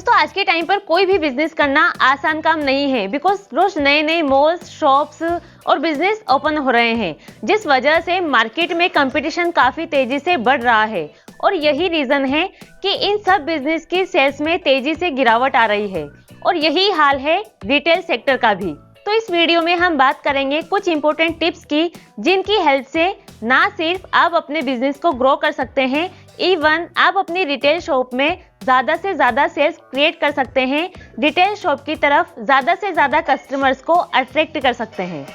दोस्तों आज के टाइम पर कोई भी बिजनेस करना आसान काम नहीं है बिकॉज रोज नए नए मॉल्स, शॉप्स और बिजनेस ओपन हो रहे हैं, जिस वजह से मार्केट में कंपटीशन काफी तेजी से बढ़ रहा है। और यही रीजन है कि इन सब बिजनेस की सेल्स में तेजी से गिरावट आ रही है और यही हाल है रिटेल सेक्टर का भी। तो इस वीडियो में हम बात करेंगे कुछ इंपॉर्टेंट टिप्स की, जिनकी हेल्प से ना सिर्फ आप अपने बिजनेस को ग्रो कर सकते हैं, इवन आप अपनी रिटेल शॉप में ज्यादा से ज्यादा सेल्स क्रिएट कर सकते हैं, रिटेल शॉप की तरफ ज्यादा से ज्यादा कस्टमर्स को अट्रैक्ट कर सकते हैं।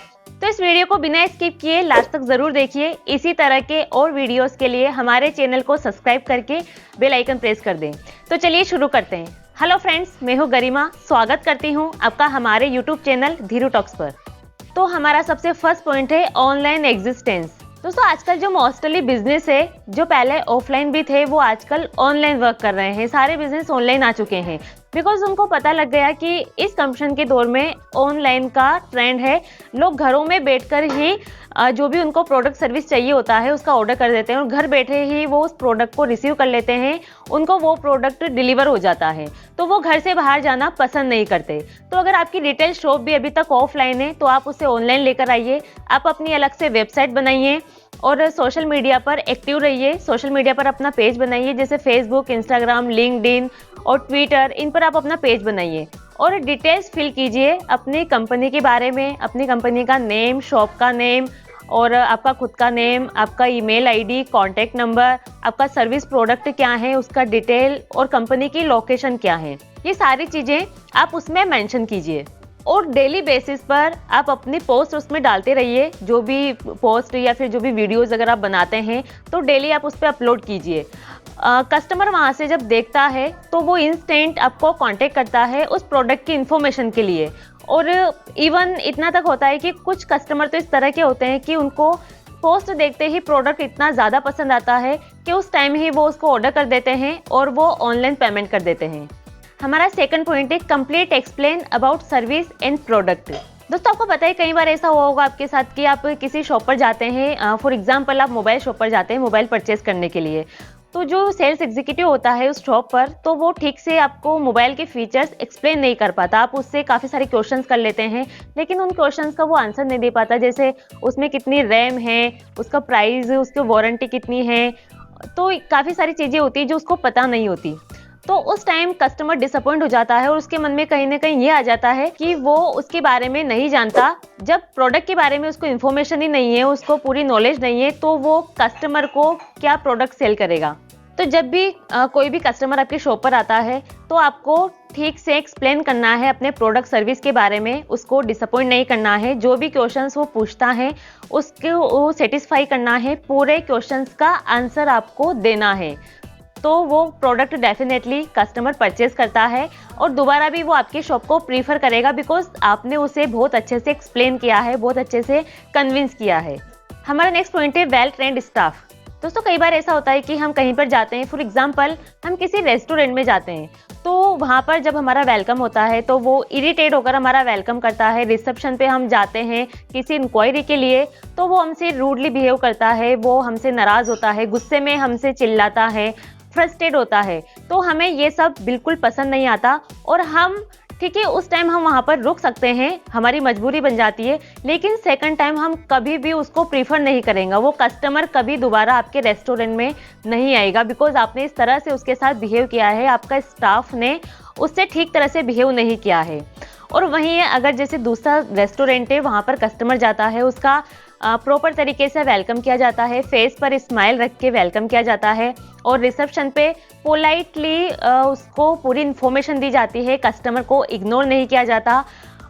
तो इस वीडियो को बिना स्किप किए लास्ट तक जरूर देखिए। इसी तरह के और वीडियोस के लिए हमारे चैनल को सब्सक्राइब करके बेल आइकन प्रेस कर दें। तो चलिए शुरू करते हैं। हेलो फ्रेंड्स, मैं हूं गरिमा, स्वागत करती हूं आपका हमारे यूट्यूब चैनल धीरू टॉक्स पर। तो हमारा सबसे फर्स्ट पॉइंट है ऑनलाइन एग्जिस्टेंस। दोस्तों आजकल जो मोस्टली बिजनेस है, जो पहले ऑफलाइन भी थे, वो आजकल ऑनलाइन वर्क कर रहे हैं। सारे बिजनेस ऑनलाइन आ चुके हैं बिकॉज उनको पता लग गया कि इस कंपटीशन के दौर में ऑनलाइन का ट्रेंड है। लोग घरों में बैठकर ही जो भी उनको प्रोडक्ट सर्विस चाहिए होता है उसका ऑर्डर कर देते हैं और घर बैठे ही वो उस प्रोडक्ट को रिसीव कर लेते हैं, उनको वो प्रोडक्ट डिलीवर हो जाता है। तो वो घर से बाहर जाना पसंद नहीं करते। तो अगर आपकी रिटेल शॉप भी अभी तक ऑफलाइन है तो आप उसे ऑनलाइन लेकर आइए। आप अपनी अलग से वेबसाइट बनाइए और सोशल मीडिया पर एक्टिव रहिए। सोशल मीडिया पर अपना पेज बनाइए, जैसे फेसबुक, इंस्टाग्राम, लिंक्डइन और ट्विटर, इन पर आप अपना पेज बनाइए और डिटेल्स फिल कीजिए अपनी कंपनी के बारे में, अपनी कंपनी का नेम, शॉप का नेम और आपका खुद का नेम, आपका ईमेल आईडी, कॉन्टैक्ट नंबर, आपका सर्विस प्रोडक्ट क्या है, उसका डिटेल और कंपनी की लोकेशन क्या है। ये सारी चीज़ें आप उसमें मेंशन कीजिए और डेली बेसिस पर आप अपनी पोस्ट उसमें डालते रहिए। जो भी पोस्ट या फिर जो भी वीडियोस अगर आप बनाते हैं तो डेली आप उस पर अपलोड कीजिए। कस्टमर वहाँ से जब देखता है तो वो इंस्टेंट आपको कांटेक्ट करता है उस प्रोडक्ट की इन्फॉर्मेशन के लिए। और इवन इतना तक होता है कि कुछ कस्टमर तो इस तरह के होते हैं कि उनको पोस्ट देखते ही प्रोडक्ट इतना ज़्यादा पसंद आता है कि उस टाइम ही वो उसको ऑर्डर कर देते हैं और वो ऑनलाइन पेमेंट कर देते हैं। हमारा सेकंड पॉइंट है complete explain about service and product. दोस्तों आपको पता है कई बार ऐसा हुआ होगा आपके साथ कि आप किसी शॉप पर जाते हैं, फॉर एग्जांपल आप मोबाइल शॉप पर जाते हैं मोबाइल परचेज करने के लिए। तो जो सेल्स एग्जीक्यूटिव होता है उस शॉप पर, तो वो ठीक से आपको मोबाइल के फीचर्स एक्सप्लेन नहीं कर पाता। आप उससे काफ़ी सारे क्वेश्चंस कर लेते हैं लेकिन उन क्वेश्चंस का वो आंसर नहीं दे पाता, जैसे उसमें कितनी रैम है, उसका प्राइस, उसकी वारंटी कितनी है। तो काफ़ी सारी चीज़ें होती है जो उसको पता नहीं होती। तो उस टाइम कस्टमर डिसअपॉइंट हो जाता है और उसके मन में कहीं ना कहीं ये आ जाता है कि वो उसके बारे में नहीं जानता। जब प्रोडक्ट के बारे में उसको इन्फॉर्मेशन ही नहीं है, उसको पूरी नॉलेज नहीं है, तो वो कस्टमर को क्या प्रोडक्ट सेल करेगा। तो जब भी कोई भी कस्टमर आपकी शॉप पर आता है तो आपको ठीक से एक्सप्लेन करना है अपने प्रोडक्ट सर्विस के बारे में, उसको डिसअपॉइंट नहीं करना है। जो भी क्वेश्चंस वो पूछता है उसको सेटिस्फाई करना है, पूरे क्वेश्चंस का आंसर आपको देना है। तो वो प्रोडक्ट डेफिनेटली कस्टमर परचेज करता है और दोबारा भी वो आपकी शॉप को प्रीफर करेगा बिकॉज आपने उसे बहुत अच्छे से एक्सप्लेन किया है, बहुत अच्छे से कन्विंस किया है। हमारा नेक्स्ट पॉइंट है वेल ट्रेंड स्टाफ। दोस्तों कई बार ऐसा होता है कि हम कहीं पर जाते हैं, फॉर एग्जांपल हम किसी रेस्टोरेंट में जाते हैं, तो वहाँ पर जब हमारा वेलकम होता है तो वो इरिटेट होकर हमारा वेलकम करता है। रिसेप्शन पे हम जाते हैं किसी इंक्वायरी के लिए तो वो हमसे रूडली बिहेव करता है, वो हमसे नाराज़ होता है, गुस्से में हमसे चिल्लाता है, फ्रस्ट्रेट होता है। तो हमें ये सब बिल्कुल पसंद नहीं आता और हम ठीक है उस टाइम हम वहाँ पर रुक सकते हैं, हमारी मजबूरी बन जाती है, लेकिन सेकंड टाइम हम कभी भी उसको प्रीफर नहीं करेंगे। वो कस्टमर कभी दोबारा आपके रेस्टोरेंट में नहीं आएगा बिकॉज आपने इस तरह से उसके साथ बिहेव किया है, आपका स्टाफ ने उससे ठीक तरह से बिहेव नहीं किया है। और वहीं अगर जैसे दूसरा रेस्टोरेंट है, वहाँ पर कस्टमर जाता है, उसका प्रॉपर तरीके से वेलकम किया जाता है, फेस पर स्माइल रख के वेलकम किया जाता है और रिसेप्शन पे पोलाइटली उसको पूरी इन्फॉर्मेशन दी जाती है, कस्टमर को इग्नोर नहीं किया जाता,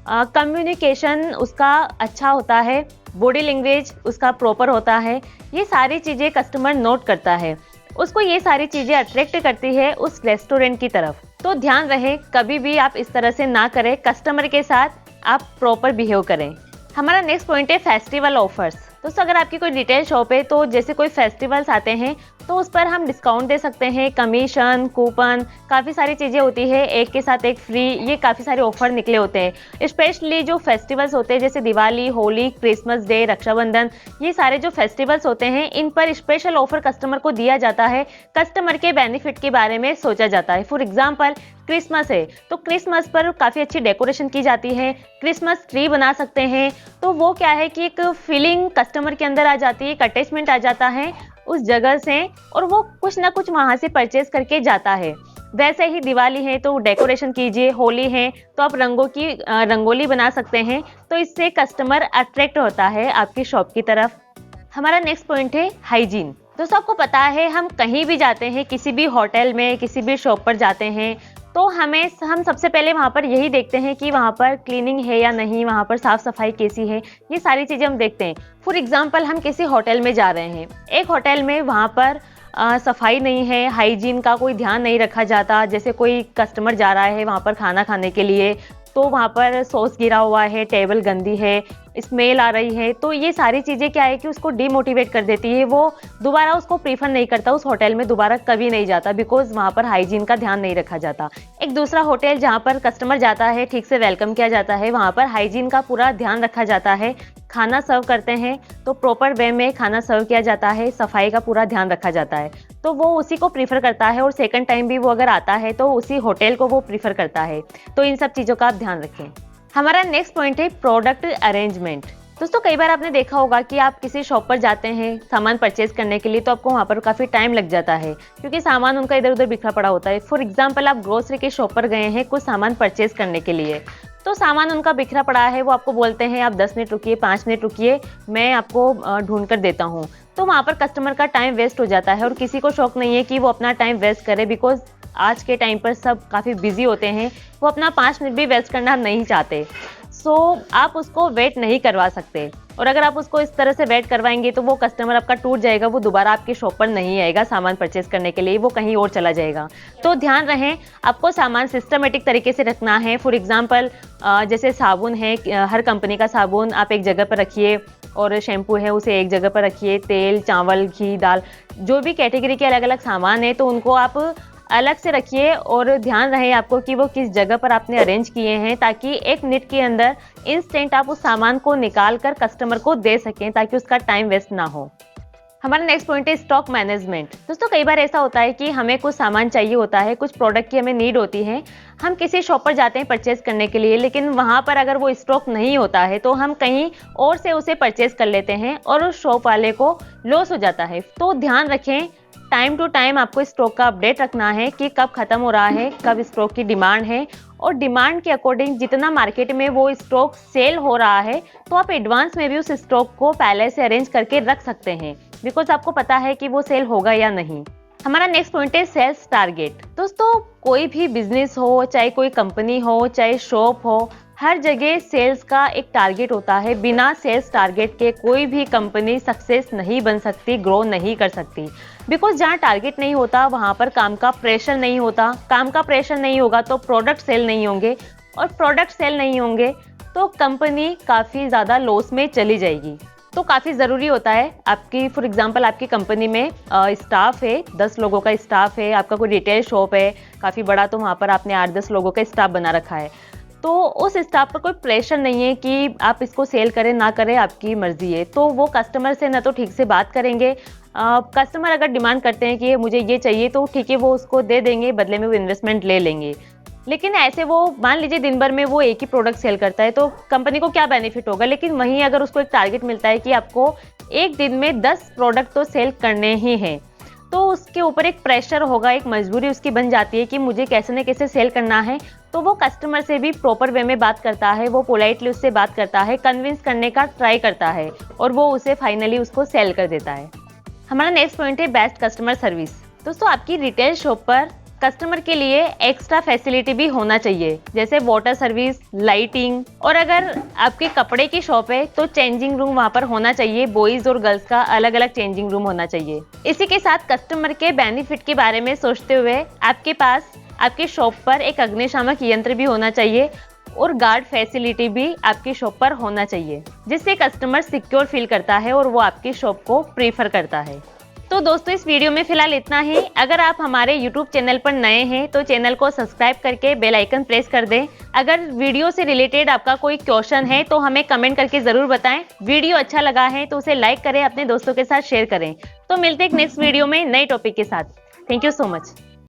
कम्युनिकेशन उसका अच्छा होता है, बॉडी लैंग्वेज उसका प्रॉपर होता है। ये सारी चीज़ें कस्टमर नोट करता है, उसको ये सारी चीज़ें अट्रैक्ट करती है उस रेस्टोरेंट की तरफ। तो ध्यान रहे कभी भी आप इस तरह से ना करें, कस्टमर के साथ आप प्रॉपर बिहेव करें। हमारा नेक्स्ट पॉइंट है फेस्टिवल ऑफर्स। दोस्तों अगर आपकी कोई रिटेल शॉप है तो जैसे कोई फेस्टिवल्स आते हैं तो उस पर हम डिस्काउंट दे सकते हैं, कमीशन, कूपन, काफ़ी सारी चीज़ें होती है, एक के साथ एक फ्री, ये काफ़ी सारे ऑफर निकले होते हैं। स्पेशली जो फेस्टिवल्स होते हैं जैसे दिवाली, होली, क्रिसमस डे, रक्षाबंधन, ये सारे जो फेस्टिवल्स होते हैं इन पर स्पेशल ऑफर कस्टमर को दिया जाता है। कस्टमर के बेनिफिट के बारे में सोचा जाता है। फॉर एग्जाम्पल क्रिसमस है तो क्रिसमस पर काफ़ी अच्छी डेकोरेशन की जाती है, क्रिसमस ट्री बना सकते हैं। तो वो क्या है कि एक फीलिंग कस्टमर के अंदर आ जाती है, एक अटैचमेंट आ जाता है उस जगह से, और वो कुछ ना कुछ वहाँ से परचेज करके जाता है। वैसे ही दिवाली है तो डेकोरेशन कीजिए, होली है तो आप रंगों की रंगोली बना सकते हैं। तो इससे कस्टमर अट्रैक्ट होता है आपकी शॉप की तरफ। हमारा नेक्स्ट पॉइंट है हाइजीन। दोस्तों आपको पता है हम कहीं भी जाते हैं, किसी भी होटल में, किसी भी शॉप पर जाते हैं, तो हम सबसे पहले वहाँ पर यही देखते हैं कि वहाँ पर क्लीनिंग है या नहीं, वहाँ पर साफ सफाई कैसी है, ये सारी चीज़ें हम देखते हैं। फॉर एग्जाम्पल हम किसी होटल में जा रहे हैं, एक होटल में वहाँ पर सफाई नहीं है, हाइजीन का कोई ध्यान नहीं रखा जाता। जैसे कोई कस्टमर जा रहा है वहाँ पर खाना खाने के लिए, तो वहाँ पर सॉस गिरा हुआ है, टेबल गंदी है, स्मेल आ रही है, तो ये सारी चीज़ें क्या है कि उसको डिमोटिवेट कर देती है। वो दोबारा उसको प्रीफर नहीं करता, उस होटल में दोबारा कभी नहीं जाता, बिकॉज वहाँ पर हाइजीन का ध्यान नहीं रखा जाता। एक दूसरा होटल जहाँ पर कस्टमर जाता है, ठीक से वेलकम किया जाता है, वहाँ पर हाइजीन का पूरा ध्यान रखा जाता है। खाना सर्व करते हैं तो प्रॉपर वे में खाना सर्व किया जाता है, सफाई का पूरा ध्यान रखा जाता है, तो वो उसी को प्रीफर करता है। और सेकंड टाइम भी वो अगर आता है तो उसी होटल को वो प्रीफर करता है। तो इन सब चीज़ों का आप ध्यान रखें। हमारा नेक्स्ट पॉइंट है प्रोडक्ट अरेंजमेंट। दोस्तों कई बार आपने देखा होगा कि आप किसी शॉप पर जाते हैं सामान परचेज करने के लिए, तो आपको वहाँ पर काफ़ी टाइम लग जाता है क्योंकि सामान उनका इधर उधर बिखरा पड़ा होता है। फॉर एग्जाम्पल आप ग्रोसरी के शॉप पर गए हैं कुछ सामान परचेज करने के लिए, तो सामान उनका बिखरा पड़ा है, वो आपको बोलते हैं आप 10 मिनट रुकिए, 5 मिनट रुकिए, मैं आपको ढूंढ कर देता हूँ। तो वहाँ पर कस्टमर का टाइम वेस्ट हो जाता है और किसी को शौक नहीं है कि वो अपना टाइम वेस्ट करे, बिकॉज आज के टाइम पर सब काफ़ी बिजी होते हैं, वो अपना 5 मिनट भी वेस्ट करना नहीं चाहते। सो आप उसको वेट नहीं करवा सकते, और अगर आप उसको इस तरह से वेट करवाएंगे तो वो कस्टमर आपका टूट जाएगा, वो दोबारा आपकी शॉप पर नहीं आएगा सामान परचेज करने के लिए, वो कहीं और चला जाएगा। तो ध्यान रहे आपको सामान सिस्टमेटिक तरीके से रखना है। फॉर एग्जांपल जैसे साबुन है, हर कंपनी का साबुन आप एक जगह पर रखिए, और शैम्पू है उसे एक जगह पर रखिए, तेल, चावल, घी, दाल, जो भी कैटेगरी के अलग अलग सामान है तो उनको आप अलग से रखिए, और ध्यान रहे आपको कि वो किस जगह पर आपने अरेंज किए हैं, ताकि एक मिनट के अंदर इंस्टेंट आप उस सामान को निकाल कर कस्टमर को दे सकें, ताकि उसका टाइम वेस्ट ना हो। हमारा नेक्स्ट पॉइंट है स्टॉक मैनेजमेंट। दोस्तों कई बार ऐसा होता है कि हमें कुछ सामान चाहिए होता है, कुछ प्रोडक्ट की हमें नीड होती है, हम किसी शॉप पर जाते हैं परचेज करने के लिए, लेकिन वहाँ पर अगर वो स्टॉक नहीं होता है तो हम कहीं और से उसे परचेज कर लेते हैं और उस शॉप वाले को लॉस हो जाता है। तो ध्यान रखें, टाइम टू टाइम आपको स्टॉक का अपडेट रखना है कि कब खत्म हो रहा है, कब स्टॉक की डिमांड है, और डिमांड के अकॉर्डिंग जितना मार्केट में वो स्टॉक सेल हो रहा है तो आप एडवांस में भी उस स्टॉक को पहले से अरेंज करके रख सकते हैं, बिकॉज आपको पता है कि वो सेल होगा या नहीं। हमारा नेक्स्ट पॉइंट है सेल्स टारगेट। दोस्तों कोई भी बिजनेस हो, चाहे कोई कंपनी हो, चाहे शॉप हो, हर जगह सेल्स का एक टारगेट होता है। बिना सेल्स टारगेट के कोई भी कंपनी सक्सेस नहीं बन सकती, ग्रो नहीं कर सकती, बिकॉज जहाँ टारगेट नहीं होता वहाँ पर काम का प्रेशर नहीं होता, काम का प्रेशर नहीं होगा तो प्रोडक्ट सेल नहीं होंगे, और प्रोडक्ट सेल नहीं होंगे तो कंपनी काफ़ी ज़्यादा लॉस में चली जाएगी। तो काफ़ी ज़रूरी होता है आपकी, फॉर एग्जांपल आपकी कंपनी में स्टाफ है, 10 लोगों का स्टाफ है, आपका कोई रिटेल शॉप है काफ़ी बड़ा, तो वहाँ पर आपने 8-10 लोगों का स्टाफ बना रखा है, तो उस स्टाफ पर कोई प्रेशर नहीं है कि आप इसको सेल करें ना करें, आपकी मर्जी है। तो वो कस्टमर से ना तो ठीक से बात करेंगे, कस्टमर अगर डिमांड करते हैं कि मुझे ये चाहिए तो ठीक है वो उसको दे देंगे, बदले में वो इन्वेस्टमेंट ले लेंगे। लेकिन ऐसे वो मान लीजिए दिन भर में वो एक ही प्रोडक्ट सेल करता है तो कंपनी को क्या बेनिफिट होगा, लेकिन वहीं अगर उसको एक टारगेट मिलता है कि आपको एक दिन में 10 प्रोडक्ट तो सेल करने ही हैं, तो उसके ऊपर एक प्रेशर होगा, एक मजबूरी उसकी बन जाती है कि मुझे कैसे न कैसे सेल करना है। तो वो कस्टमर से भी प्रॉपर वे में बात करता है, वो पोलाइटली उससे बात करता है, कन्विंस करने का ट्राई करता है, और वो उसे फाइनली उसको सेल कर देता है। हमारा नेक्स्ट पॉइंट है बेस्ट कस्टमर सर्विस। दोस्तों आपकी रिटेल शॉप पर कस्टमर के लिए एक्स्ट्रा फैसिलिटी भी होना चाहिए, जैसे वाटर सर्विस, लाइटिंग, और अगर आपके कपड़े की शॉप है तो चेंजिंग रूम वहाँ पर होना चाहिए, बॉयज और गर्ल्स का अलग अलग चेंजिंग रूम होना चाहिए। इसी के साथ कस्टमर के बेनिफिट के बारे में सोचते हुए आपके पास आपकी शॉप पर एक अग्निशामक यंत्र भी होना चाहिए, और गार्ड फैसिलिटी भी आपकी शॉप पर होना चाहिए, जिससे कस्टमर सिक्योर फील करता है और वो आपकी शॉप को प्रीफर करता है। तो दोस्तों इस वीडियो में फिलहाल इतना ही। अगर आप हमारे YouTube चैनल पर नए हैं तो चैनल को सब्सक्राइब करके बेल आइकन प्रेस कर दें। अगर वीडियो से रिलेटेड आपका कोई क्वेश्चन है तो हमें कमेंट करके जरूर बताएं। वीडियो अच्छा लगा है तो उसे लाइक करें, अपने दोस्तों के साथ शेयर करें। तो मिलते हैं एक नेक्स्ट वीडियो में नए टॉपिक के साथ। Thank you so much.